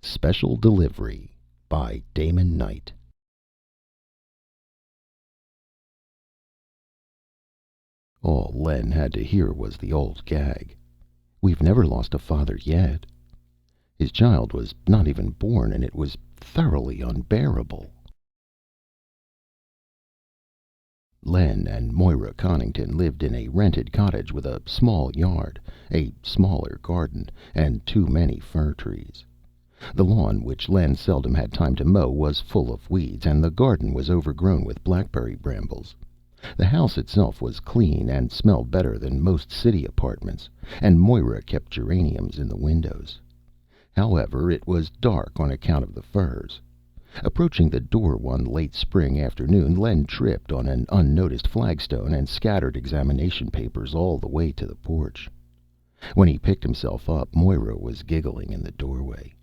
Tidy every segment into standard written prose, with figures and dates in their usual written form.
Special Delivery by Damon Knight. All Len had to hear was the old gag. "We've never lost a father yet." His child was not even born, and it was thoroughly unbearable. Len and Moira Connington lived in a rented cottage with a small yard, a smaller garden, and too many fir trees. The lawn, which Len seldom had time to mow, was full of weeds, and the garden was overgrown with blackberry brambles. The house itself was clean and smelled better than most city apartments, and Moira kept geraniums in the windows. However, it was dark on account of the firs. Approaching the door one late spring afternoon, Len tripped on an unnoticed flagstone and scattered examination papers all the way to the porch. When he picked himself up, Moira was giggling in the doorway.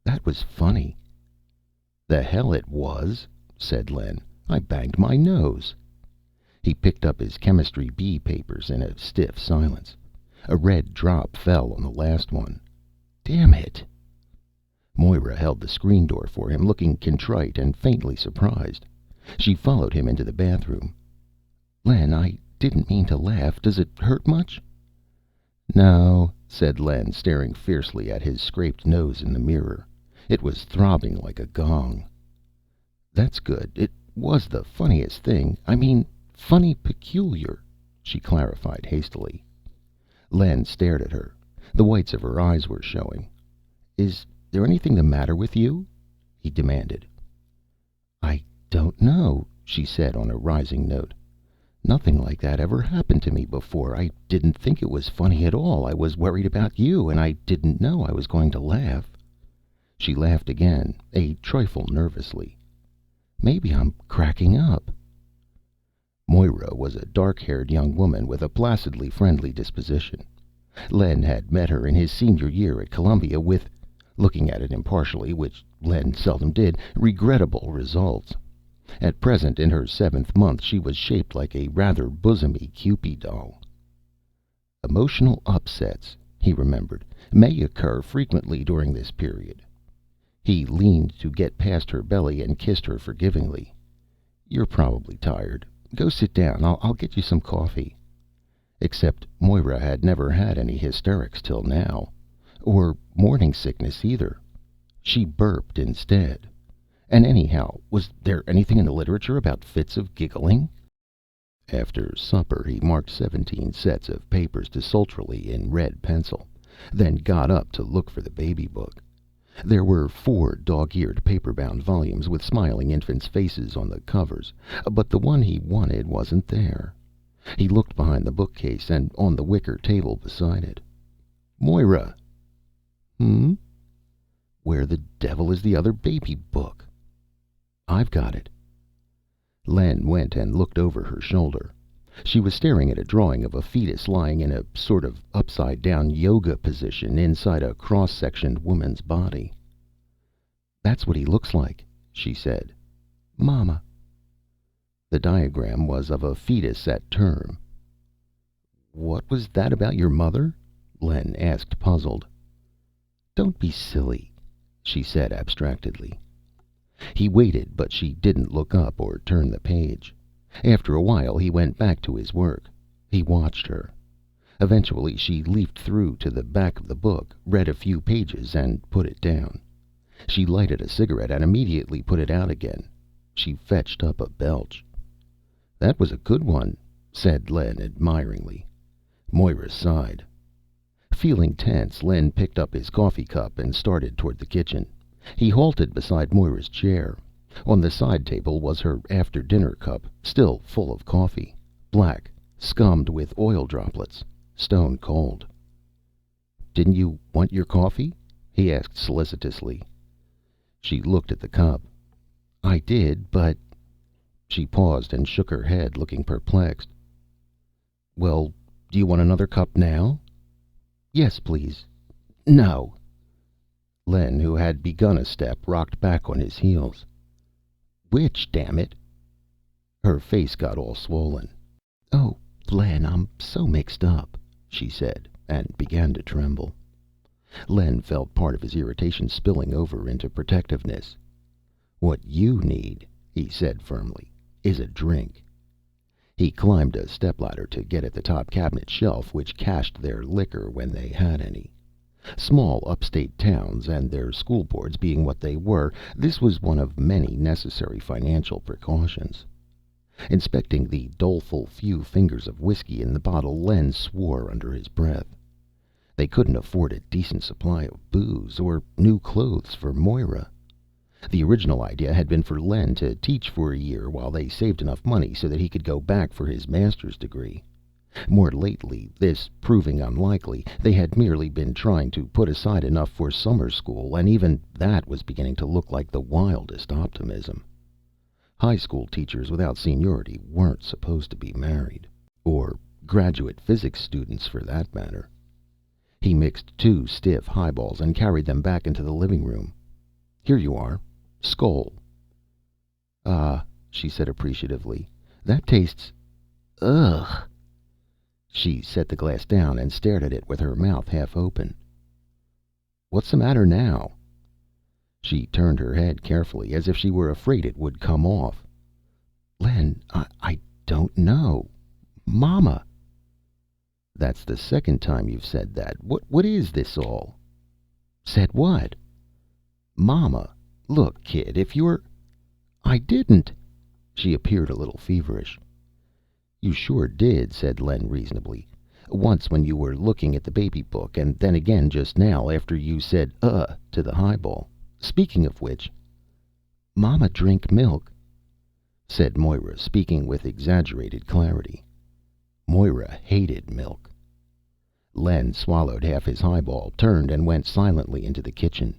"That was funny." "The hell it was," said Len. "I banged my nose." He picked up his chemistry B papers in a stiff silence. A red drop fell on the last one. "Damn it." Moira held the screen door for him, looking contrite and faintly surprised. She followed him into the bathroom. "Len, I didn't mean to laugh. Does it hurt much?" "No," said Len, staring fiercely at his scraped nose in the mirror. It was throbbing like a gong. "That's good. It was the funniest thing. I mean, funny peculiar," she clarified hastily. Len stared at her. The whites of her eyes were showing. "Is there anything the matter with you?" he demanded. "I don't know," she said on a rising note. "Nothing like that ever happened to me before. I didn't think it was funny at all. I was worried about you, and I didn't know I was going to laugh." She laughed again, a trifle nervously. "Maybe I'm cracking up." Moira was a dark-haired young woman with a placidly friendly disposition. Len had met her in his senior year at Columbia with, looking at it impartially, which Len seldom did, regrettable results. At present, in her 7th month, she was shaped like a rather bosomy Kewpie doll. Emotional upsets, he remembered, may occur frequently during this period. He leaned to get past her belly and kissed her forgivingly. "You're probably tired. Go sit down. I'll get you some coffee." Except Moira had never had any hysterics till now. Or morning sickness either. She burped instead. And anyhow, was there anything in the literature about fits of giggling? After supper he marked 17 sets of papers desultorily in red pencil, then got up to look for the baby book. There were 4 dog-eared paper-bound volumes with smiling infants' faces on the covers, but the one he wanted wasn't there. He looked behind the bookcase and on the wicker table beside it. "Moira!" "Hmm?" "Where the devil is the other baby book?" "I've got it." Len went and looked over her shoulder. She was staring at a drawing of a fetus lying in a sort of upside-down yoga position inside a cross-sectioned woman's body. "That's what he looks like," she said. "Mama." The diagram was of a fetus at term. "What was that about your mother?" Len asked, puzzled. "Don't be silly," she said abstractedly. He waited, but she didn't look up or turn the page. After a while he went back to his work. He watched her. Eventually she leafed through to the back of the book, read a few pages, and put it down. She lighted a cigarette and immediately put it out again. She fetched up a belch. "That was a good one," said Len admiringly. Moira sighed. Feeling tense, Len picked up his coffee cup and started toward the kitchen. He halted beside Moira's chair. On the side table was her after-dinner cup, still full of coffee, black, scummed with oil droplets, stone cold. "Didn't you want your coffee?" he asked solicitously. She looked at the cup. "I did, but—" She paused and shook her head, looking perplexed. "Well, do you want another cup now?" "Yes, please." "No." Len, who had begun a step, rocked back on his heels. "Which, damn it?" Her face got all swollen. "Oh, Len, I'm so mixed up," she said, and began to tremble. Len felt part of his irritation spilling over into protectiveness. "What you need," he said firmly, "is a drink." He climbed a stepladder to get at the top cabinet shelf which cached their liquor when they had any. Small upstate towns, and their school boards being what they were, this was one of many necessary financial precautions. Inspecting the doleful few fingers of whiskey in the bottle, Len swore under his breath. They couldn't afford a decent supply of booze, or new clothes for Moira. The original idea had been for Len to teach for a year while they saved enough money so that he could go back for his master's degree. More lately, this proving unlikely, they had merely been trying to put aside enough for summer school, and even that was beginning to look like the wildest optimism. High school teachers without seniority weren't supposed to be married. Or graduate physics students, for that matter. He mixed 2 stiff highballs and carried them back into the living room. "Here you are. Skoal." "Ah," she said appreciatively. "That tastes... ugh." She set the glass down and stared at it with her mouth half open. "What's the matter now?" She turned her head carefully, as if she were afraid it would come off. "Len, I don't know. Mama." "That's the second time you've said that. What is this all?" "Said what?" "Mama. Look, kid, if you're..." "I didn't." She appeared a little feverish. "You sure did," said Len reasonably. "Once when you were looking at the baby book, and then again just now after you said to the highball. Speaking of which..." "Mama drink milk," said Moira, speaking with exaggerated clarity. Moira hated milk. Len swallowed half his highball, turned, and went silently into the kitchen.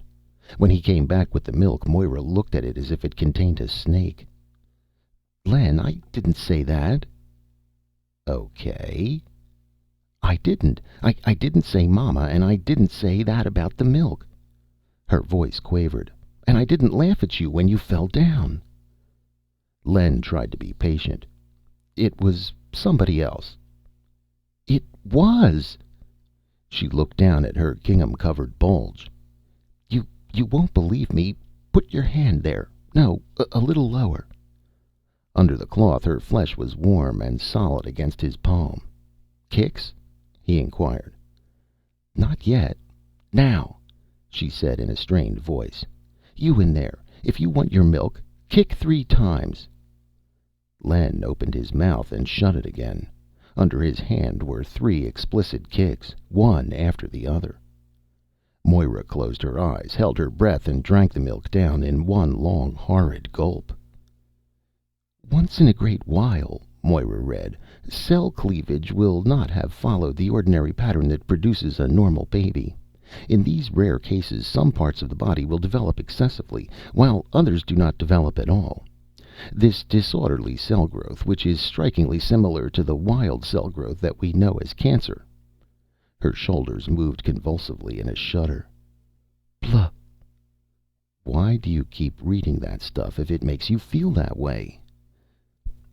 When he came back with the milk, Moira looked at it as if it contained a snake. "Len, I didn't say that." "Okay." "I didn't. I didn't say Mama, and I didn't say that about the milk." Her voice quavered. "And I didn't laugh at you when you fell down." Len tried to be patient. "It was somebody else." "It was." She looked down at her gingham-covered bulge. You won't believe me. Put your hand there. No, a little lower." Under the cloth, her flesh was warm and solid against his palm. "Kicks?" he inquired. "Not yet. Now," she said in a strained voice. "You in there, if you want your milk, kick 3 times." Len opened his mouth and shut it again. Under his hand were 3 explicit kicks, one after the other. Moira closed her eyes, held her breath, and drank the milk down in one long, horrid gulp. "Once in a great while," Moira read, "cell cleavage will not have followed the ordinary pattern that produces a normal baby. In these rare cases, some parts of the body will develop excessively, while others do not develop at all. This disorderly cell growth, which is strikingly similar to the wild cell growth that we know as cancer." Her shoulders moved convulsively in a shudder. "Blah." "Why do you keep reading that stuff if it makes you feel that way?"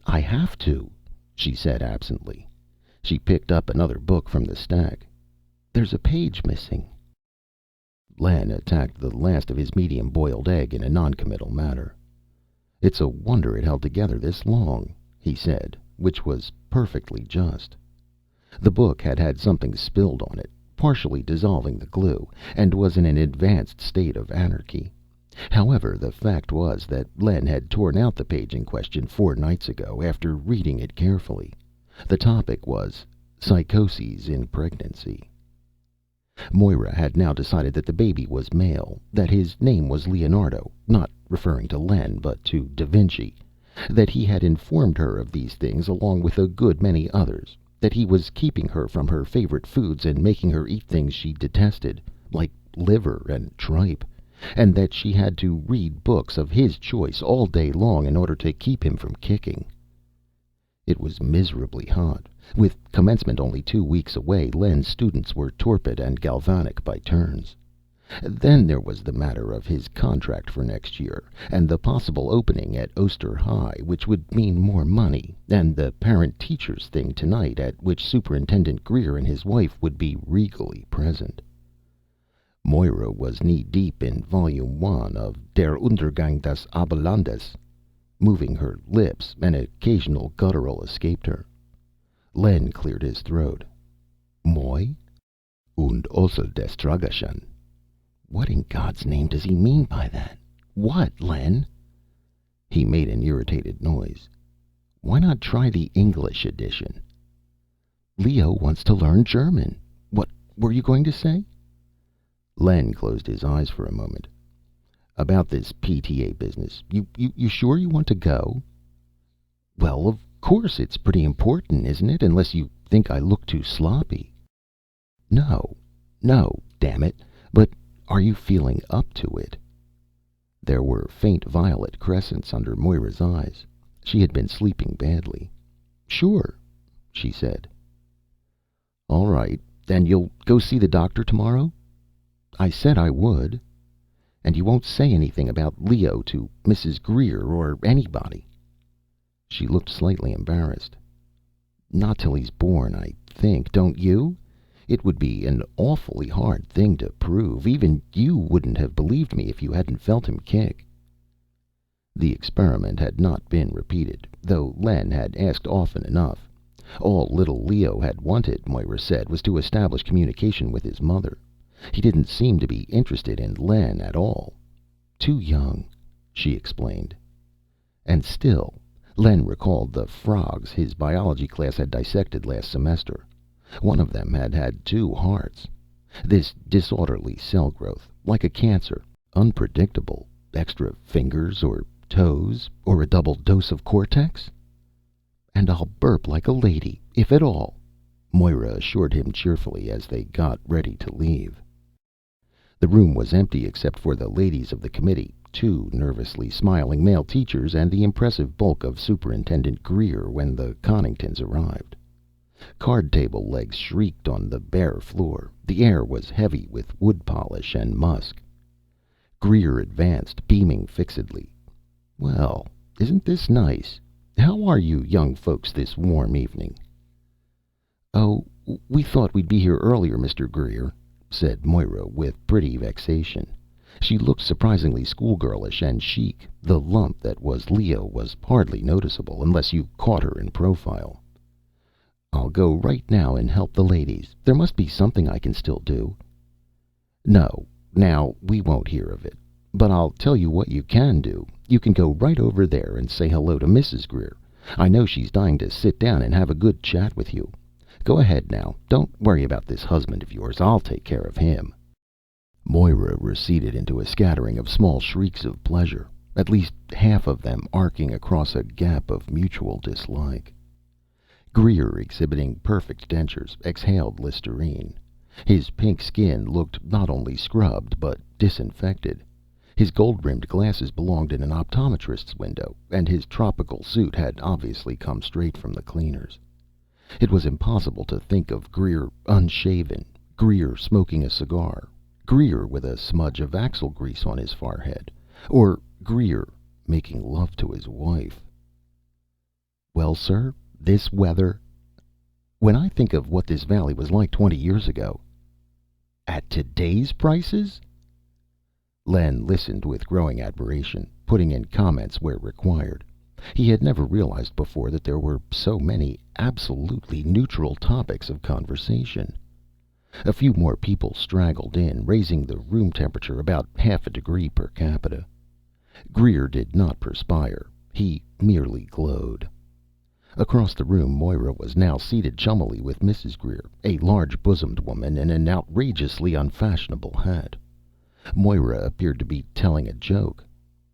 "I have to," she said absently. She picked up another book from the stack. "There's a page missing." Len attacked the last of his medium-boiled egg in a noncommittal manner. "It's a wonder it held together this long," he said, which was perfectly just. The book had had something spilled on it, partially dissolving the glue, and was in an advanced state of anarchy. However, the fact was that Len had torn out the page in question 4 nights ago, after reading it carefully. The topic was psychoses in pregnancy. Moira had now decided that the baby was male, that his name was Leonardo, not referring to Len, but to Da Vinci, that he had informed her of these things along with a good many others, that he was keeping her from her favorite foods and making her eat things she detested, like liver and tripe, and that she had to read books of his choice all day long in order to keep him from kicking. It was miserably hot. With commencement only 2 weeks away, Len's students were torpid and galvanic by turns. Then there was the matter of his contract for next year, and the possible opening at Oster High, which would mean more money, and the parent-teachers thing tonight, at which Superintendent Greer and his wife would be regally present. Moira was knee-deep in Volume 1 of Der Untergang des Abendlandes. Moving her lips, an occasional guttural escaped her. Len cleared his throat. Moi? Und also des Tragische. What in God's name does he mean by that? What, Len? He made an irritated noise. Why not try the English edition? Leo wants to learn German. What were you going to say? Len closed his eyes for a moment. About this PTA business. You sure you want to go? Well, of course it's pretty important, isn't it? Unless you think I look too sloppy. No, damn it. But are you feeling up to it? There were faint violet crescents under Moira's eyes. She had been sleeping badly. Sure, she said. All right. Then you'll go see the doctor tomorrow? I said I would. And you won't say anything about Leo to Mrs. Greer or anybody? She looked slightly embarrassed. Not till he's born, I think, don't you? It would be an awfully hard thing to prove. Even you wouldn't have believed me if you hadn't felt him kick. The experiment had not been repeated, though Len had asked often enough. All little Leo had wanted, Moira said, was to establish communication with his mother. He didn't seem to be interested in Len at all. Too young, she explained. And still, Len recalled the frogs his biology class had dissected last semester. One of them had had two hearts. This disorderly cell growth, like a cancer, unpredictable, extra fingers or toes, or a double dose of cortex? And I'll burp like a lady, if at all, Moira assured him cheerfully as they got ready to leave. The room was empty except for the ladies of the committee, two nervously smiling male teachers, and the impressive bulk of Superintendent Greer when the Conningtons arrived. Card table legs shrieked on the bare floor. The air was heavy with wood polish and musk. Greer advanced, beaming fixedly. Well, isn't this nice? How are you young folks this warm evening? Oh, we thought we'd be here earlier, Mr. Greer, said Moira with pretty vexation. She looked surprisingly schoolgirlish and chic. The lump that was Leo was hardly noticeable unless you caught her in profile. I'll go right now and help the ladies. There must be something I can still do. No, now we won't hear of it. But I'll tell you what you can do. You can go right over there and say hello to Mrs. Greer. I know she's dying to sit down and have a good chat with you. Go ahead now. Don't worry about this husband of yours. I'll take care of him. Moira receded into a scattering of small shrieks of pleasure, at least half of them arcing across a gap of mutual dislike. Greer, exhibiting perfect dentures, exhaled Listerine. His pink skin looked not only scrubbed, but disinfected. His gold-rimmed glasses belonged in an optometrist's window, and his tropical suit had obviously come straight from the cleaners. It was impossible to think of Greer unshaven, Greer smoking a cigar, Greer with a smudge of axle grease on his forehead, or Greer making love to his wife. Well, sir, this weather. When I think of what this valley was like 20 years ago. At today's prices? Len listened with growing admiration, putting in comments where required. He had never realized before that there were so many absolutely neutral topics of conversation. A few more people straggled in, raising the room temperature about half a degree per capita. Greer did not perspire. He merely glowed. Across the room, Moira was now seated chummily with Mrs. Greer, a large-bosomed woman in an outrageously unfashionable hat. Moira appeared to be telling a joke.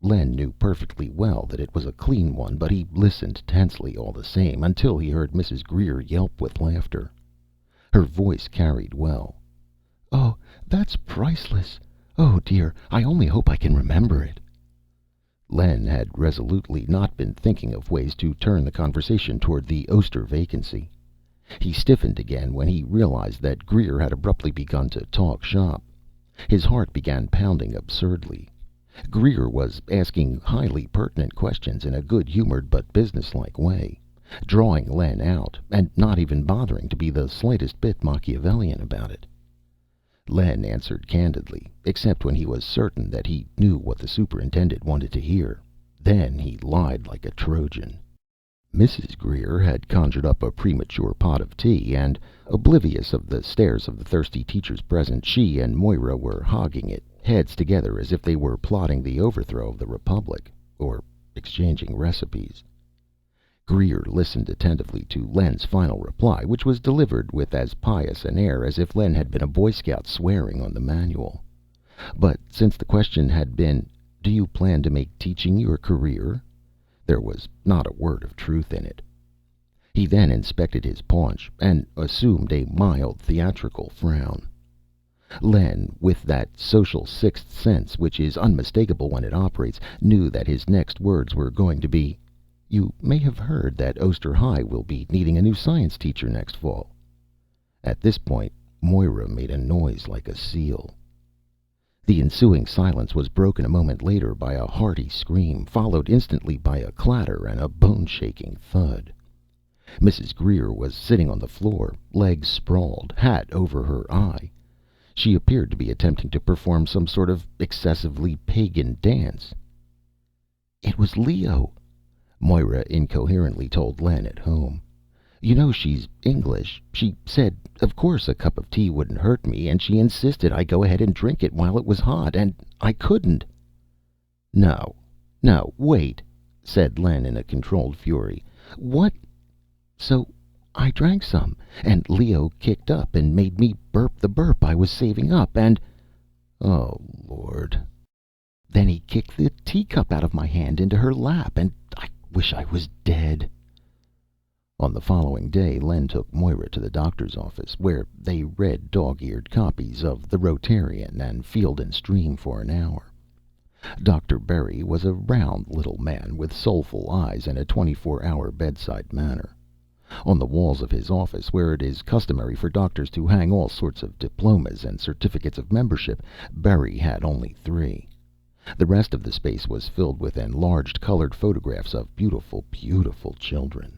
Len knew perfectly well that it was a clean one, but he listened tensely all the same, until he heard Mrs. Greer yelp with laughter. Her voice carried well. Oh, that's priceless. Oh, dear, I only hope I can remember it. Len had resolutely not been thinking of ways to turn the conversation toward the Oster vacancy. He stiffened again when he realized that Greer had abruptly begun to talk shop. His heart began pounding absurdly. Greer was asking highly pertinent questions in a good-humored but businesslike way, drawing Len out, and not even bothering to be the slightest bit Machiavellian about it. Len answered candidly, except when he was certain that he knew what the superintendent wanted to hear. Then he lied like a Trojan. Mrs. Greer had conjured up a premature pot of tea, and, oblivious of the stares of the thirsty teachers present, she and Moira were hogging it, heads together, as if they were plotting the overthrow of the Republic, or exchanging recipes. Greer listened attentively to Len's final reply, which was delivered with as pious an air as if Len had been a Boy Scout swearing on the manual. But since the question had been, "Do you plan to make teaching your career?" there was not a word of truth in it. He then inspected his paunch, and assumed a mild theatrical frown. Len, with that social sixth sense which is unmistakable when it operates, knew that his next words were going to be, "You may have heard that Oster High will be needing a new science teacher next fall." At this point, Moira made a noise like a seal. The ensuing silence was broken a moment later by a hearty scream, followed instantly by a clatter and a bone-shaking thud. Mrs. Greer was sitting on the floor, legs sprawled, hat over her eye. She appeared to be attempting to perform some sort of excessively pagan dance. "It was Leo," Moira incoherently told Len at home. "You know she's English. She said of course a cup of tea wouldn't hurt me, and she insisted I go ahead and drink it while it was hot, and I couldn't." "No, no, wait," said Len in a controlled fury. "What?" "So I drank some, and Leo kicked up and made me burp the burp I was saving up, and—" "Oh, Lord." "Then he kicked the teacup out of my hand into her lap, and I wish I was dead." On the following day, Len took Moira to the doctor's office, where they read dog-eared copies of The Rotarian and Field and Stream for an hour. Dr. Berry was a round little man with soulful eyes and a 24-hour bedside manner. On the walls of his office, where it is customary for doctors to hang all sorts of diplomas and certificates of membership, Berry had only 3. The rest of the space was filled with enlarged colored photographs of beautiful, beautiful children.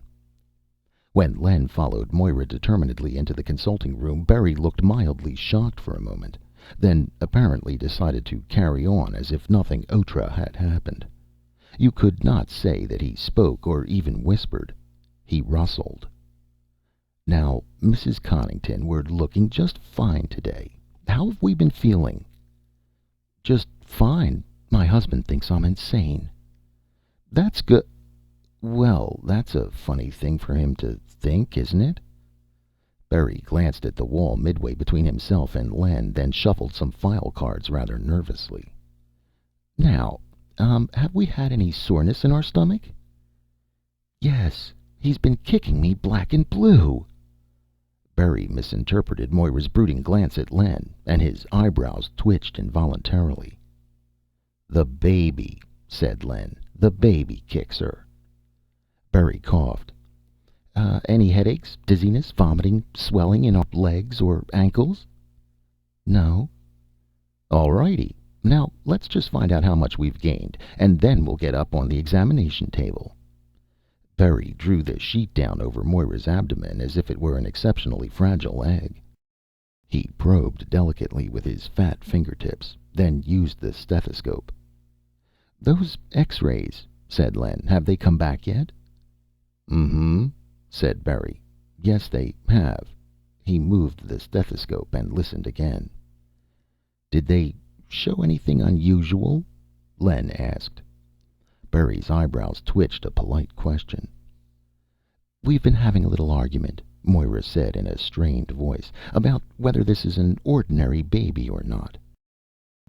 When Len followed Moira determinedly into the consulting room, Berry looked mildly shocked for a moment, then apparently decided to carry on as if nothing outre had happened. You could not say that he spoke or even whispered. He rustled. "Now, Mrs. Connington, we're looking just fine today. How have we been feeling?" "Just fine. My husband thinks I'm insane." "That's good. Well, that's a funny thing for him to think, isn't it?" Berry glanced at the wall midway between himself and Len, then shuffled some file cards rather nervously. "Now, have we had any soreness in our stomach?" "Yes. He's been kicking me black and blue." Berry misinterpreted Moira's brooding glance at Len, and his eyebrows twitched involuntarily. "The baby," said Len. "The baby kicks her." Berry coughed. Any headaches, dizziness, vomiting, swelling in our legs or ankles?" "No." "All righty. Now let's just find out how much we've gained, and then we'll get up on the examination table." Berry drew the sheet down over Moira's abdomen as if it were an exceptionally fragile egg. He probed delicately with his fat fingertips, then used the stethoscope. "Those X-rays," said Len, "have they come back yet?" "Mm-hmm," said Berry. "Yes, they have." He moved the stethoscope and listened again. "Did they show anything unusual?" Len asked. Berry's eyebrows twitched a polite question. "We've been having a little argument," Moira said in a strained voice, "about whether this is an ordinary baby or not."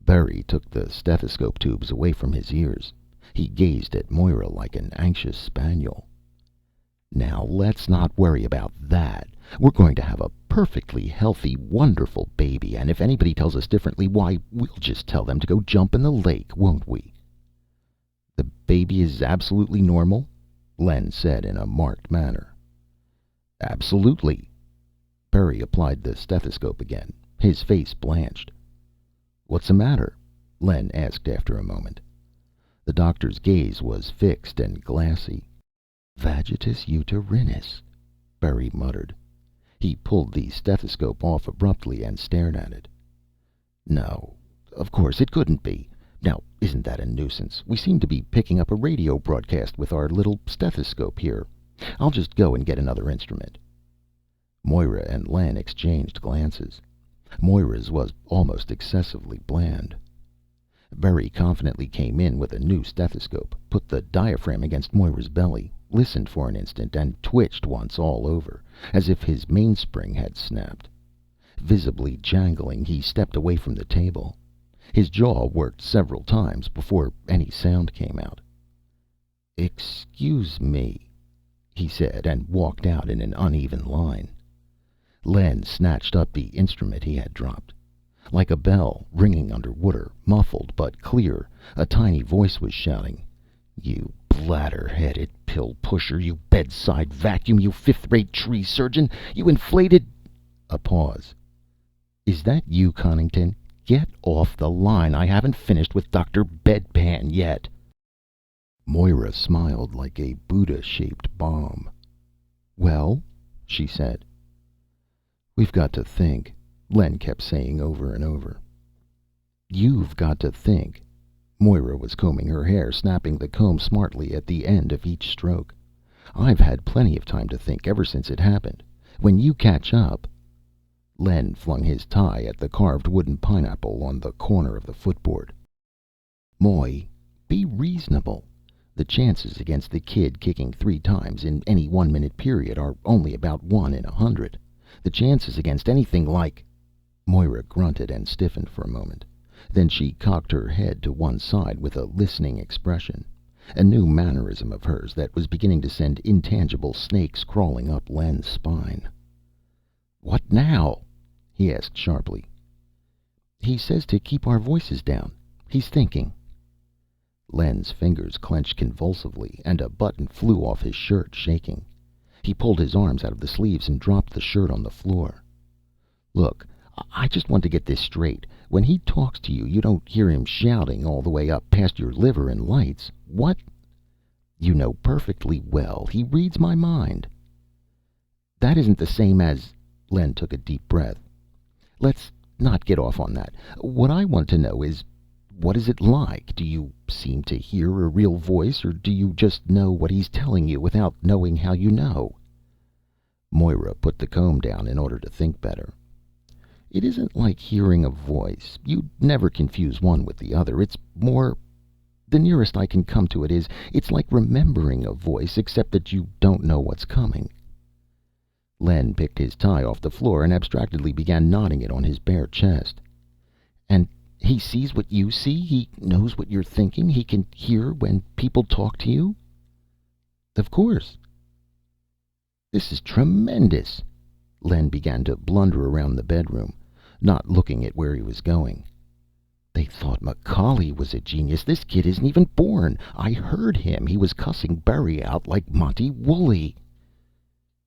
Berry took the stethoscope tubes away from his ears. He gazed at Moira like an anxious spaniel. "Now let's not worry about that. We're going to have a perfectly healthy, wonderful baby, and if anybody tells us differently, why, we'll just tell them to go jump in the lake, won't we?" "The baby is absolutely normal?" Len said in a marked manner. "Absolutely." Berry applied the stethoscope again. His face blanched. "What's the matter?" Len asked after a moment. The doctor's gaze was fixed and glassy. "Vagitus uterinus," Berry muttered. He pulled the stethoscope off abruptly and stared at it. No, of course it couldn't be. Now, isn't that a nuisance? We seem to be picking up a radio broadcast with our little stethoscope here. I'll just go and get another instrument. Moira and Len exchanged glances. Moira's was almost excessively bland. Berry confidently came in with a new stethoscope, put the diaphragm against Moira's belly, listened for an instant, and twitched once all over, as if his mainspring had snapped. Visibly jangling, he stepped away from the table. His jaw worked several times before any sound came out. "Excuse me," he said, and walked out in an uneven line. Len snatched up the instrument he had dropped. Like a bell, ringing underwater, muffled but clear, a tiny voice was shouting, "You bladder-headed pill-pusher, you bedside vacuum, you fifth-rate tree surgeon, you inflated—" A pause. "Is that you, Connington? Get off the line. I haven't finished with Dr. Bedpan yet." Moira smiled like a Buddha-shaped bomb. "Well?" she said. "We've got to think," Len kept saying over and over. "You've got to think." Moira was combing her hair, snapping the comb smartly at the end of each stroke. "I've had plenty of time to think ever since it happened. When you catch up—" Len flung his tie at the carved wooden pineapple on the corner of the footboard. "Moy, be reasonable. The chances against the kid kicking 3 times in any 1-minute period are only about 1 in 100. The chances against anything like—" Moira grunted and stiffened for a moment. Then she cocked her head to one side with a listening expression, a new mannerism of hers that was beginning to send intangible snakes crawling up Len's spine. "What now?" he asked sharply. "He says to keep our voices down. He's thinking." Len's fingers clenched convulsively, and a button flew off his shirt, shaking. He pulled his arms out of the sleeves and dropped the shirt on the floor. "Look, I just want to get this straight. When he talks to you, you don't hear him shouting all the way up past your liver and lights. What?" "You know perfectly well he reads my mind." "That isn't the same as—" Len took a deep breath. "Let's not get off on that. What I want to know is, what is it like? Do you seem to hear a real voice, or do you just know what he's telling you without knowing how you know?" Moira put the comb down in order to think better. "It isn't like hearing a voice. You'd never confuse one with the other. It's more— the nearest I can come to it is, it's like remembering a voice, except that you don't know what's coming." Len picked his tie off the floor and abstractedly began knotting it on his bare chest. "And he sees what you see? He knows what you're thinking? He can hear when people talk to you?" "Of course." "This is tremendous." Len began to blunder around the bedroom, not looking at where he was going. "They thought Macaulay was a genius. This kid isn't even born. I heard him. He was cussing Berry out like Monty Woolley."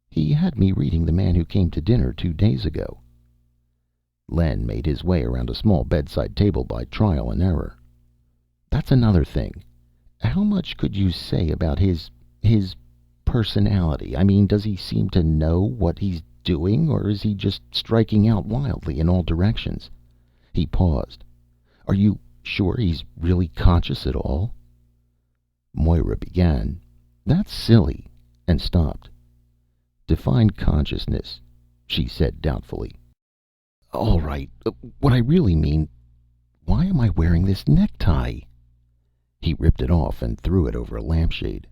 "He had me reading The Man Who Came to Dinner 2 days ago." Len made his way around a small bedside table by trial and error. "That's another thing. How much could you say about his personality? I mean, does he seem to know what he's doing, or is he just striking out wildly in all directions?" He paused. "Are you sure he's really conscious at all?" Moira began, "That's silly," and stopped. "Define consciousness," she said doubtfully. "All right. What I really mean— why am I wearing this necktie?" He ripped it off and threw it over a lampshade.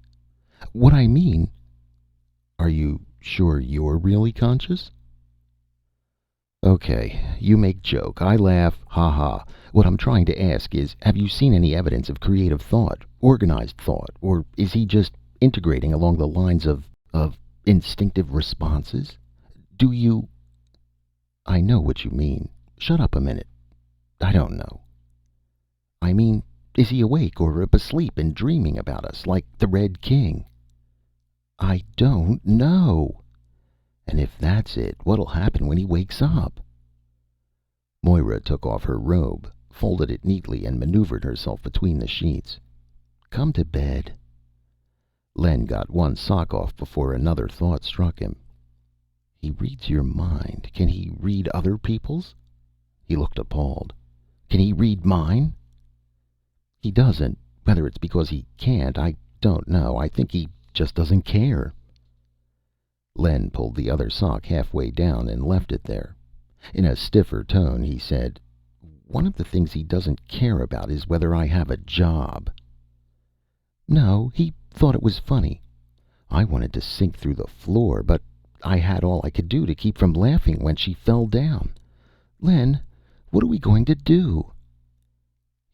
"What I mean—" "Are you sure you're really conscious?" "Okay, you make joke, I laugh, ha ha. What I'm trying to ask is, have you seen any evidence of creative thought, organized thought, or is he just integrating along the lines of instinctive responses? Do you—" "I know what you mean. Shut up a minute." "I don't know." "I mean, is he awake or asleep and dreaming about us, like the Red King?" "I don't know." "And if that's it, what'll happen when he wakes up?" Moira took off her robe, folded it neatly, and maneuvered herself between the sheets. "Come to bed." Len got one sock off before another thought struck him. "He reads your mind. Can he read other people's?" He looked appalled. Can he read mine?" "He doesn't. Whether it's because he can't, I don't know. I think he just doesn't care." Len pulled the other sock halfway down and left it there. In a stiffer tone, he said, "One of the things he doesn't care about is whether I have a job." "No, he thought it was funny. I wanted to sink through the floor, but I had all I could do to keep from laughing when she fell down. Len, what are we going to do?"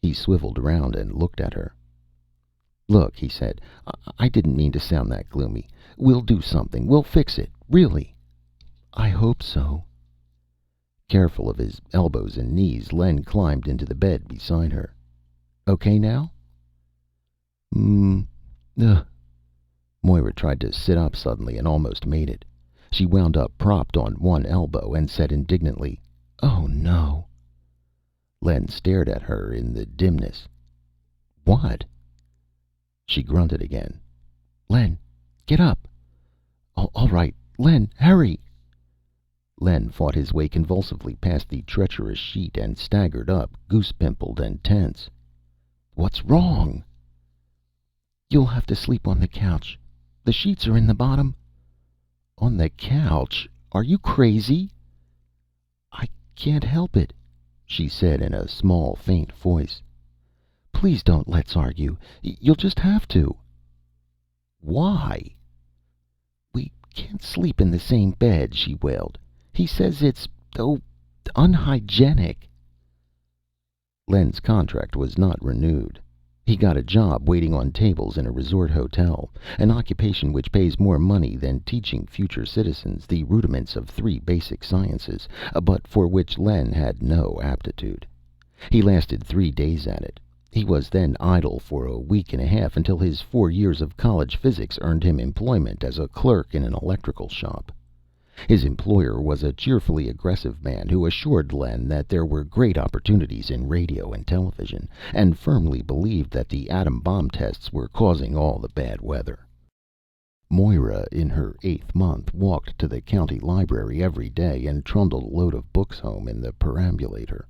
He swiveled around and looked at her. "Look," he said, I didn't mean to sound that gloomy. We'll do something. We'll fix it. Really." "I hope so." Careful of his elbows and knees, Len climbed into the bed beside her. "Okay now?" Ugh." Moira tried to sit up suddenly and almost made it. She wound up propped on one elbow and said indignantly, "Oh, no." Len stared at her in the dimness. "What?" She grunted again. "Len, get up." All right. Len, hurry." Len fought his way convulsively past the treacherous sheet and staggered up, goose-pimpled and tense. "What's wrong?" "You'll have to sleep on the couch. The sheets are in the bottom." "On the couch? Are you crazy?" "I can't help it," she said in a small, faint voice. "Please don't let's argue. You'll just have to." "Why?" "We can't sleep in the same bed," she wailed. "He says it's, oh, unhygienic." Len's contract was not renewed. He got a job waiting on tables in a resort hotel, an occupation which pays more money than teaching future citizens the rudiments of 3 basic sciences, but for which Len had no aptitude. He lasted 3 days at it. He was then idle for a week and a half until his 4 years of college physics earned him employment as a clerk in an electrical shop. His employer was a cheerfully aggressive man who assured Len that there were great opportunities in radio and television, and firmly believed that the atom bomb tests were causing all the bad weather. Moira, in her 8th month, walked to the county library every day and trundled a load of books home in the perambulator.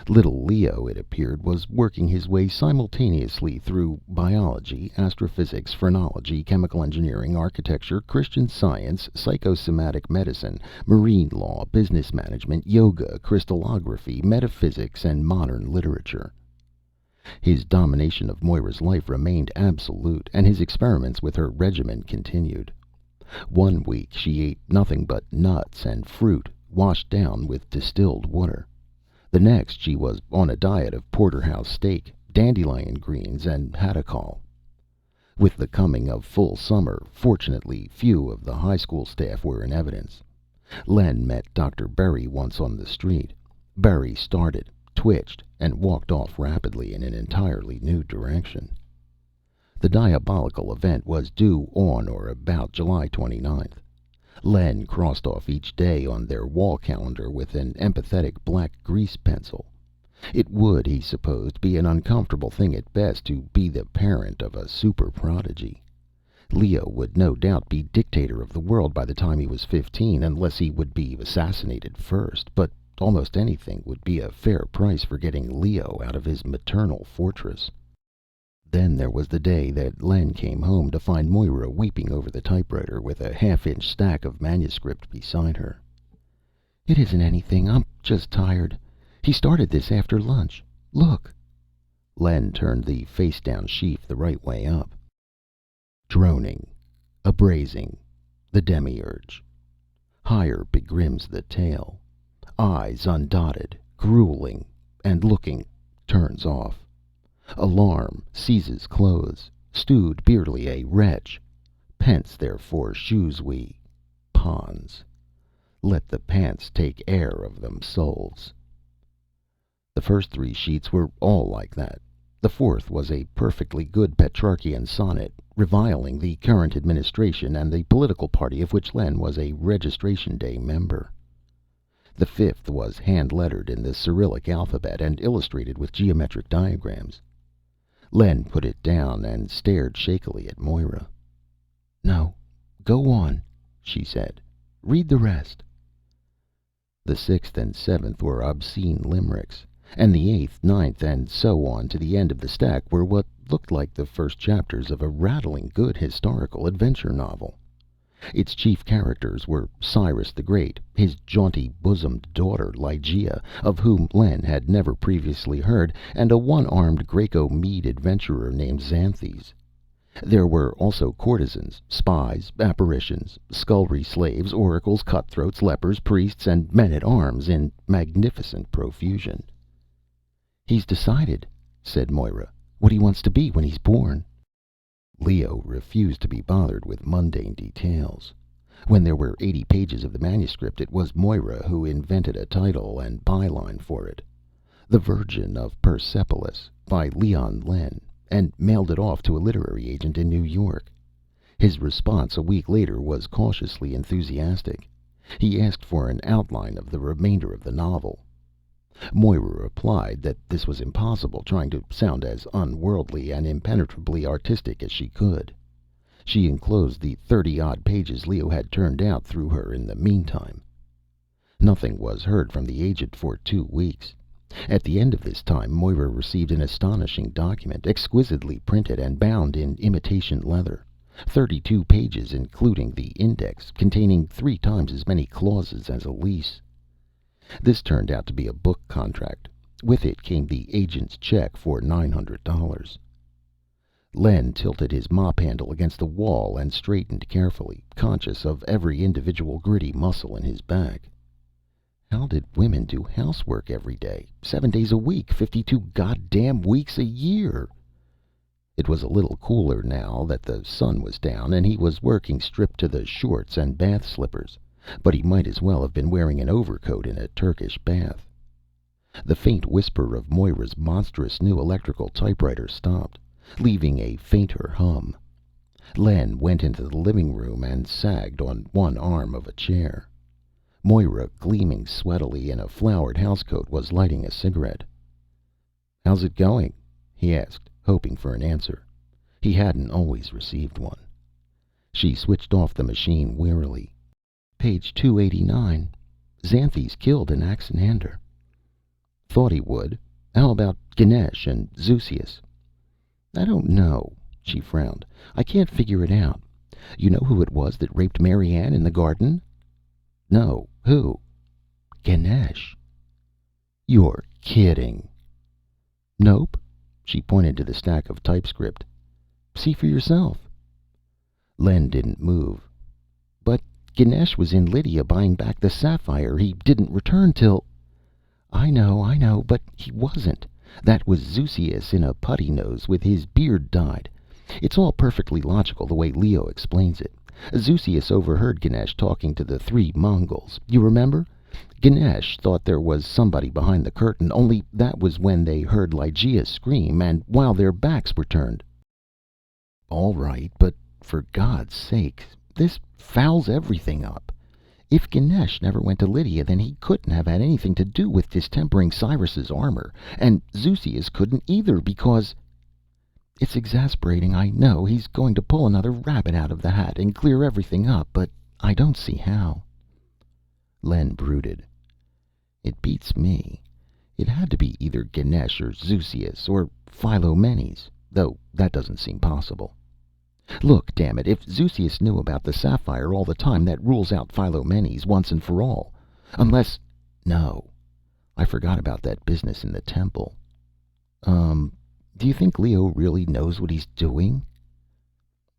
Little Leo, it appeared, was working his way simultaneously through biology, astrophysics, phrenology, chemical engineering, architecture, Christian Science, psychosomatic medicine, marine law, business management, yoga, crystallography, metaphysics, and modern literature. His domination of Moira's life remained absolute, and his experiments with her regimen continued. One week she ate nothing but nuts and fruit, washed down with distilled water. The next she was on a diet of porterhouse steak, dandelion greens, and hadacol. With the coming of full summer, fortunately few of the high school staff were in evidence. Len met Dr. Berry once on the street. Berry started, twitched, and walked off rapidly in an entirely new direction. The diabolical event was due on or about July 29th. Len crossed off each day on their wall calendar with an emphatic black grease pencil. It would, he supposed, be an uncomfortable thing at best to be the parent of a super prodigy. Leo would no doubt be dictator of the world by the time he was 15, unless he would be assassinated first, but almost anything would be a fair price for getting Leo out of his maternal fortress. Then there was the day that Len came home to find Moira weeping over the typewriter with a half-inch stack of manuscript beside her. "It isn't anything. I'm just tired. He started this after lunch. Look." Len turned the face-down sheaf the right way up. Droning, abrasing, the demiurge. Higher begrims the tail. Eyes undotted, grueling, and looking, turns off. Alarm, seizes clothes, stewed beardly a wretch. Pence therefore shoes we, pons. Let the pants take air of them souls. The first 3 sheets were all like that. The 4th was a perfectly good Petrarchian sonnet, reviling the current administration and the political party of which Len was a Registration Day member. The 5th was hand-lettered in the Cyrillic alphabet and illustrated with geometric diagrams. Len put it down and stared shakily at Moira. "No, go on," she said. "Read the rest." The 6th and 7th were obscene limericks. and the eighth, ninth, and so on to the end of the stack were what looked like the first chapters of a rattling good historical adventure novel. Its chief characters were Cyrus the Great, his jaunty bosomed daughter Ligeia, of whom Len had never previously heard, and a one-armed Graeco-Mede adventurer named Xanthes. There were also courtesans, spies, apparitions, scullery slaves, oracles, cutthroats, lepers, priests, and men-at-arms in magnificent profusion. "He's decided," said Moira, "what he wants to be when he's born." Leo refused to be bothered with mundane details. When there were 80 pages of the manuscript, it was Moira who invented a title and byline for it: "The Virgin of Persepolis," by Leon Len, and mailed it off to a literary agent in New York. His response a week later was cautiously enthusiastic. He asked for an outline of the remainder of the novel. Moira replied that this was impossible, trying to sound as unworldly and impenetrably artistic as she could. She enclosed the 30-odd pages Leo had turned out through her in the meantime. Nothing was heard from the agent for 2 weeks. At the end of this time, Moira received an astonishing document, exquisitely printed and bound in imitation leather. 32 pages, including the index, containing 3 times as many clauses as a lease. This turned out to be a book contract. With it came the agent's check for $900. Len tilted his mop handle against the wall and straightened carefully, conscious of every individual gritty muscle in his back. How did women do housework every day, 7 days a week, 52 goddamn weeks a year? It was a little cooler now that the sun was down, and he was working stripped to the shorts and bath slippers, but he might as well have been wearing an overcoat in a Turkish bath. The faint whisper of Moira's monstrous new electrical typewriter stopped, leaving a fainter hum. Len went into the living room and sagged on one arm of a chair. Moira, gleaming sweatily in a flowered housecoat, was lighting a cigarette. "How's it going?" he asked, hoping for an answer. He hadn't always received one. She switched off the machine wearily. "Page 289. Xanthes killed in Axenander." "Thought he would. How about Ganesh and Zeuxias?" "I don't know." She frowned. "I can't figure it out. You know who it was that raped Mary Ann in the garden?" "No. Who?" "Ganesh." "You're kidding." "Nope." She pointed to the stack of typescript. "See for yourself." Len didn't move. "But Ganesh was in Lydia buying back the sapphire. He didn't return till—" I know, but he wasn't. That was Zeuxias in a putty nose with his beard dyed. It's all perfectly logical the way Leo explains it. Zeuxias overheard Ganesh talking to the 3 Mongols. You remember? Ganesh thought there was somebody behind the curtain, only that was when they heard Ligeia scream, and while their backs were turned. All right, but for God's sake, this fouls everything up. If Ganesh never went to Lydia, then he couldn't have had anything to do with distempering Cyrus's armor, and Zeuxias couldn't either, because... It's exasperating, I know. He's going to pull another rabbit out of the hat and clear everything up, but I don't see how." Len brooded. "It beats me. It had to be either Ganesh or Zeuxias or Philomenes, though that doesn't seem possible. Look, damn it, if Zeuxias knew about the sapphire all the time, that rules out Philomenes once and for all. Unless... No. I forgot about that business in the temple. Do you think Leo really knows what he's doing?"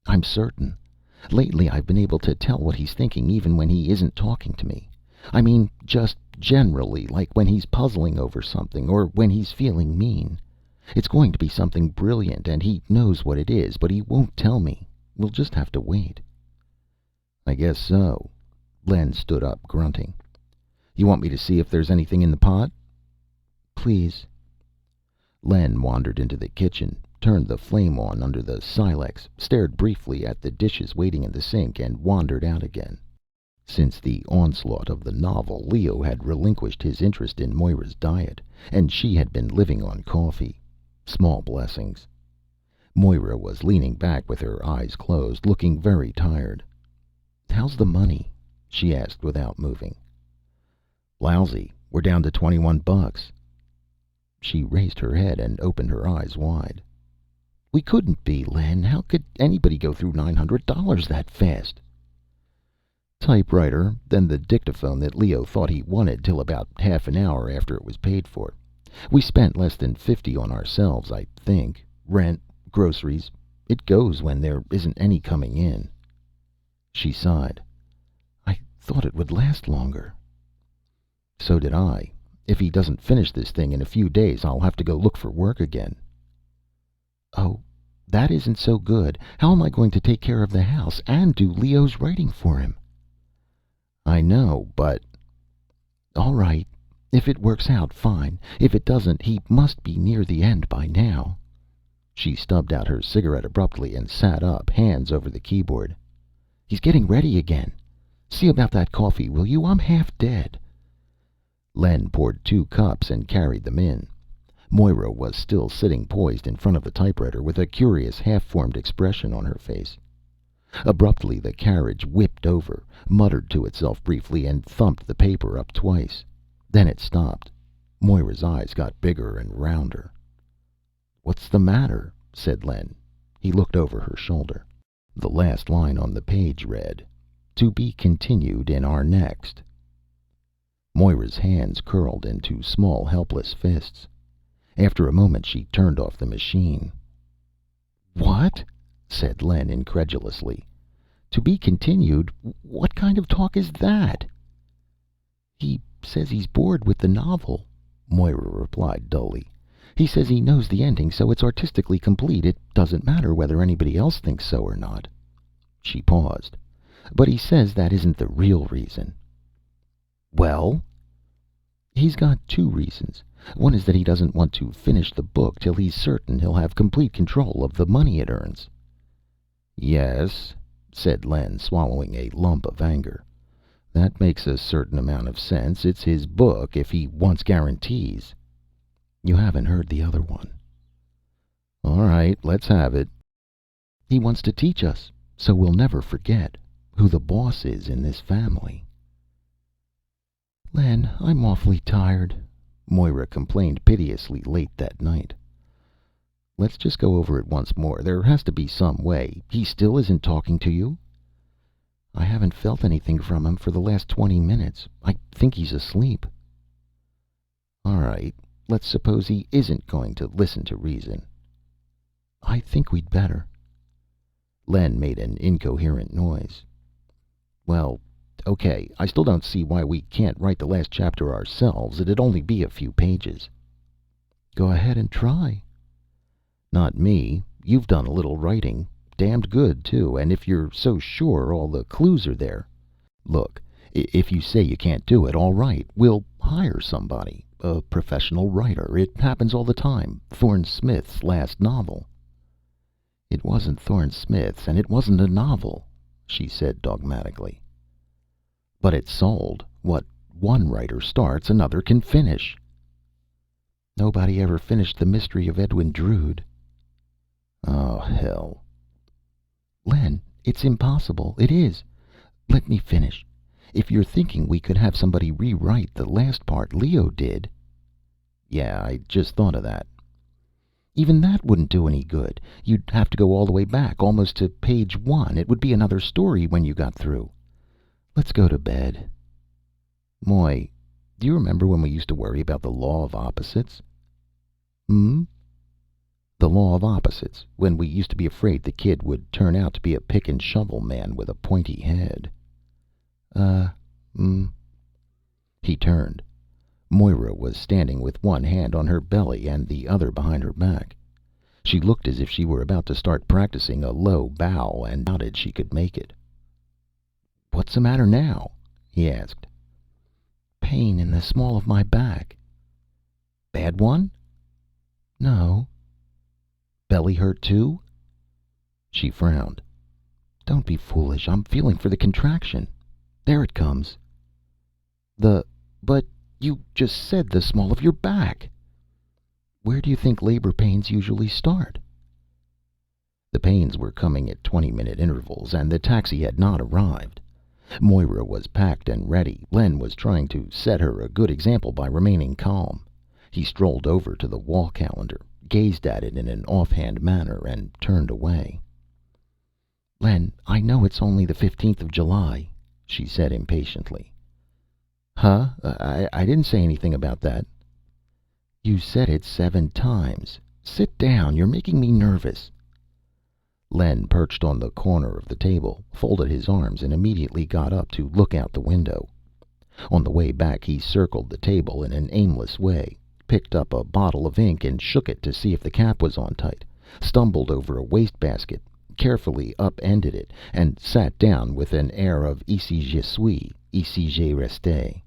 "I'm certain. Lately I've been able to tell what he's thinking even when he isn't talking to me. I mean, just generally, like when he's puzzling over something, or when he's feeling mean. It's going to be something brilliant, and he knows what it is, but he won't tell me. We'll just have to wait." "I guess so." Len stood up, grunting. "You want me to see if there's anything in the pot?" "Please." Len wandered into the kitchen, turned the flame on under the silex, stared briefly at the dishes waiting in the sink, and wandered out again. Since the onslaught of the novel, Leo had relinquished his interest in Moira's diet, and she had been living on coffee. Small blessings. Moira was leaning back with her eyes closed, looking very tired. "How's the money?" she asked without moving. "Lousy. We're down to $21." She raised her head and opened her eyes wide. "We couldn't be, Len. How could anybody go through $900 that fast?" "Typewriter, then the dictaphone that Leo thought he wanted till about half an hour after it was paid for. We spent less than 50 on ourselves, I think. Rent, groceries. It goes when there isn't any coming in." She sighed. "I thought it would last longer." "So did I. If he doesn't finish this thing in a few days, I'll have to go look for work again." "Oh, that isn't so good. How am I going to take care of the house and do Leo's writing for him?" "I know, but—" "All right. If it works out, fine. If it doesn't, he must be near the end by now." She stubbed out her cigarette abruptly and sat up, hands over the keyboard. "He's getting ready again. See about that coffee, will you? I'm half dead." Len poured 2 cups and carried them in. Moira was still sitting poised in front of the typewriter with a curious, half-formed expression on her face. Abruptly the carriage whipped over, muttered to itself briefly, and thumped the paper up twice. Then it stopped. Moira's eyes got bigger and rounder. "What's the matter?" said Len. He looked over her shoulder. The last line on the page read, "To be continued in our next." Moira's hands curled into small, helpless fists. After a moment she turned off the machine. "What?" said Len incredulously. "To be continued? What kind of talk is that?" "He says he's bored with the novel," Moira replied dully. "He says he knows the ending, so it's artistically complete. It doesn't matter whether anybody else thinks so or not." She paused. "But he says that isn't the real reason." "Well?" "He's got 2 reasons. One is that he doesn't want to finish the book till he's certain he'll have complete control of the money it earns." "Yes," said Len, swallowing a lump of anger. "That makes a certain amount of sense. It's his book. If he wants guarantees—" "You haven't heard the other one." "All right, let's have it." "He wants to teach us, so we'll never forget who the boss is in this family." "Len, I'm awfully tired," Moira complained piteously late that night. "Let's just go over it once more. There has to be some way. He still isn't talking to you?" "I haven't felt anything from him for the last 20 minutes. I think he's asleep." "All right. Let's suppose he isn't going to listen to reason." "I think we'd better." Len made an incoherent noise. "Well, okay. I still don't see why we can't write the last chapter ourselves. It'd only be a few pages." "Go ahead and try." "Not me. You've done a little writing. Damned good, too. And if you're so sure all the clues are there. Look, if you say you can't do it, all right. We'll hire somebody. A professional writer. It happens all the time. Thorne Smith's last novel." "It wasn't Thorne Smith's, and it wasn't a novel," she said dogmatically. "But it sold. What one writer starts, another can finish." "Nobody ever finished The Mystery of Edwin Drood." "Oh, hell." "Len, it's impossible. It is. Let me finish. If you're thinking we could have somebody rewrite the last part Leo did—" "Yeah, I just thought of that." "Even that wouldn't do any good. You'd have to go all the way back, almost to page 1. It would be another story when you got through. Let's go to bed." "Moy, do you remember when we used to worry about the law of opposites?" "Hmm?" "The law of opposites. When we used to be afraid the kid would turn out to be a pick and shovel man with a pointy head." Hmm." He turned. Moira was standing with one hand on her belly and the other behind her back. She looked as if she were about to start practicing a low bow and doubted she could make it. "What's the matter now?" he asked. "Pain in the small of my back." "Bad one?" "No." "Belly hurt too?" She frowned. "Don't be foolish. I'm feeling for the contraction. There it comes." But you just said the small of your back." "Where do you think labor pains usually start?" The pains were coming at 20-minute intervals, and the taxi had not arrived. Moira was packed and ready. Len was trying to set her a good example by remaining calm. He strolled over to the wall calendar, gazed at it in an offhand manner, and turned away. "Len, I know it's only the 15th of July," she said impatiently. "Huh? I didn't say anything about that." "You said it 7 times. Sit down. You're making me nervous." Len perched on the corner of the table, folded his arms, and immediately got up to look out the window. On the way back, he circled the table in an aimless way, picked up a bottle of ink and shook it to see if the cap was on tight, stumbled over a wastebasket, carefully upended it, and sat down with an air of ici je suis, ici je reste.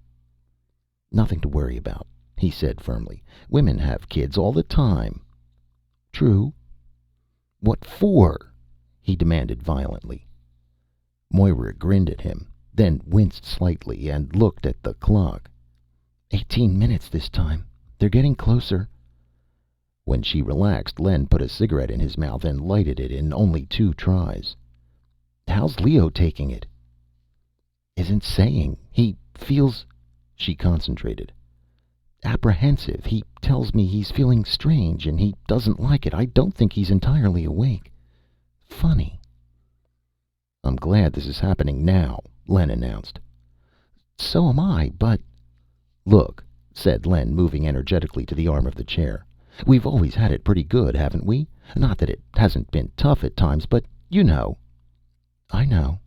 "Nothing to worry about," he said firmly. "Women have kids all the time." "True." "What for?" he demanded violently. Moira grinned at him, then winced slightly and looked at the clock. 18 minutes this time. They're getting closer." When she relaxed, Len put a cigarette in his mouth and lighted it in only 2 tries. "How's Leo taking it?" "Isn't saying. He feels—" She concentrated. "Apprehensive. He tells me he's feeling strange and he doesn't like it. I don't think he's entirely awake. Funny." "I'm glad this is happening now," Len announced. "So am I, but—" "Look," said Len, moving energetically to the arm of the chair. "We've always had it pretty good, haven't we? Not that it hasn't been tough at times, but you know." "I know."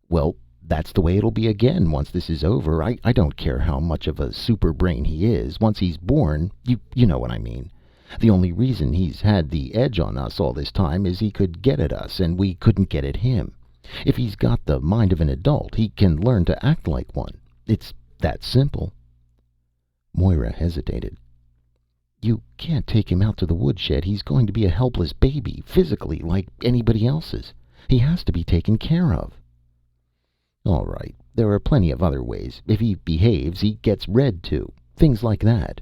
"Well, that's the way it'll be again once this is over. I don't care how much of a super brain he is. Once he's born, you know what I mean. The only reason he's had the edge on us all this time is he could get at us and we couldn't get at him. If he's got the mind of an adult, he can learn to act like one. It's that simple." Moira hesitated. "You can't take him out to the woodshed. He's going to be a helpless baby, physically, like anybody else's. He has to be taken care of." "All right. There are plenty of other ways. If he behaves, he gets read to. Things like that."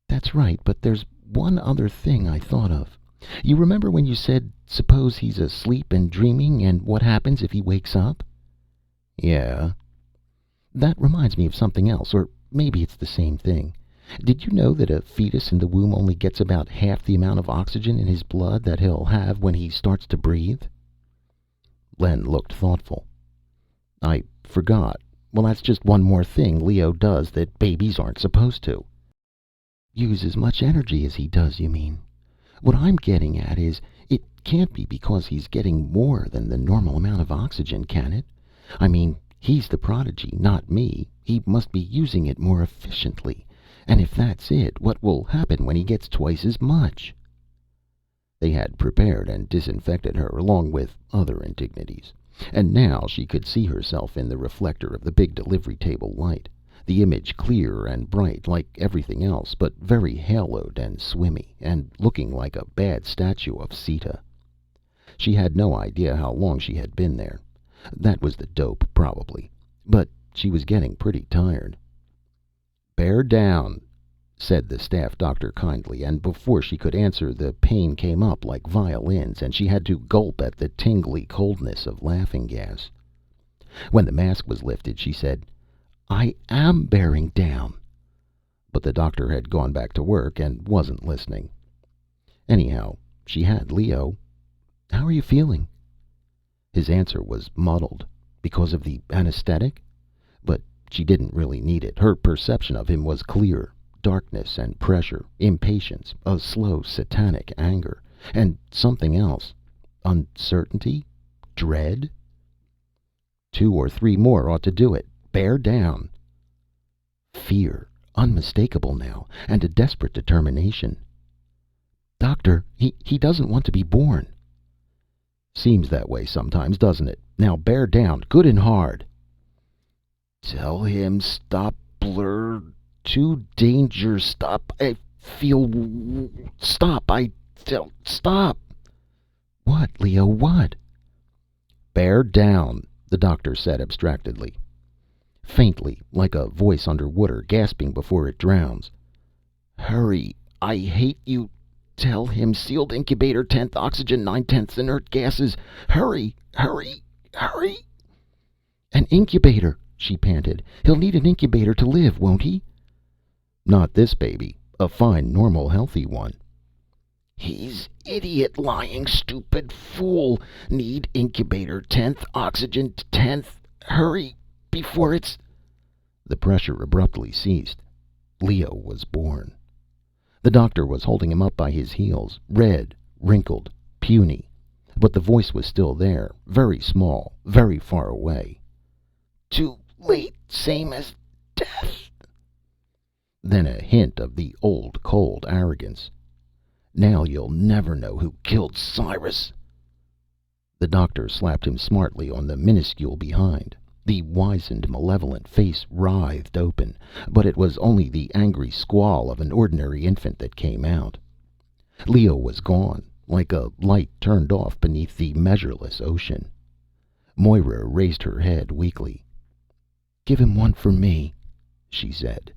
"That's right, but there's one other thing I thought of. You remember when you said, suppose he's asleep and dreaming, and what happens if he wakes up?" "Yeah." "That reminds me of something else, or maybe it's the same thing. Did you know that a fetus in the womb only gets about half the amount of oxygen in his blood that he'll have when he starts to breathe?" Len looked thoughtful. "I forgot. Well, that's just one more thing Leo does that babies aren't supposed to." "Use as much energy as he does, you mean? What I'm getting at is, it can't be because he's getting more than the normal amount of oxygen, can it? I mean, he's the prodigy, not me. He must be using it more efficiently. And if that's it, what will happen when he gets twice as much?" They had prepared and disinfected her, along with other indignities. And now she could see herself in the reflector of the big delivery table light, the image clear and bright, like everything else, but very haloed and swimmy, and looking like a bad statue of Sita. She had no idea how long she had been there. That was the dope, probably. But she was getting pretty tired. "Bear down," said the staff doctor kindly, and before she could answer, the pain came up like violins, and she had to gulp at the tingly coldness of laughing gas. When the mask was lifted, she said, "I am bearing down." But the doctor had gone back to work and wasn't listening. Anyhow, she had Leo. "How are you feeling?" His answer was muddled. Because of the anesthetic? But she didn't really need it. Her perception of him was clear. Darkness and pressure, impatience, a slow satanic anger, and something else. Uncertainty? Dread? "2 or 3 more ought to do it. Bear down." Fear, unmistakable now, and a desperate determination. "Doctor, he doesn't want to be born." "Seems that way sometimes, doesn't it? Now bear down, good and hard." "Tell him stop, blur. Too danger. Stop. I feel. Stop. I tell. Stop." "What, Leo? What?" "Bear down," the doctor said abstractedly. Faintly, like a voice under water, gasping before it drowns. "Hurry. I hate you. Tell him sealed incubator, 10th oxygen, 9/10 inert gases. Hurry. Hurry. Hurry." "An incubator," she panted. "He'll need an incubator to live, won't he?" Not this baby. A fine, normal, healthy one. He's idiot, lying, stupid fool. Need incubator 10th, oxygen 10th. Hurry, before it's... The pressure abruptly ceased. Leo was born. The doctor was holding him up by his heels, red, wrinkled, puny. But the voice was still there, very small, very far away. Too late, same as death. Then a hint of the old, cold arrogance. Now you'll never know who killed Cyrus. The doctor slapped him smartly on the minuscule behind. The wizened, malevolent face writhed open, but it was only the angry squall of an ordinary infant that came out. Leo was gone, like a light turned off beneath the measureless ocean. Moira raised her head weakly. "Give him one for me," she said.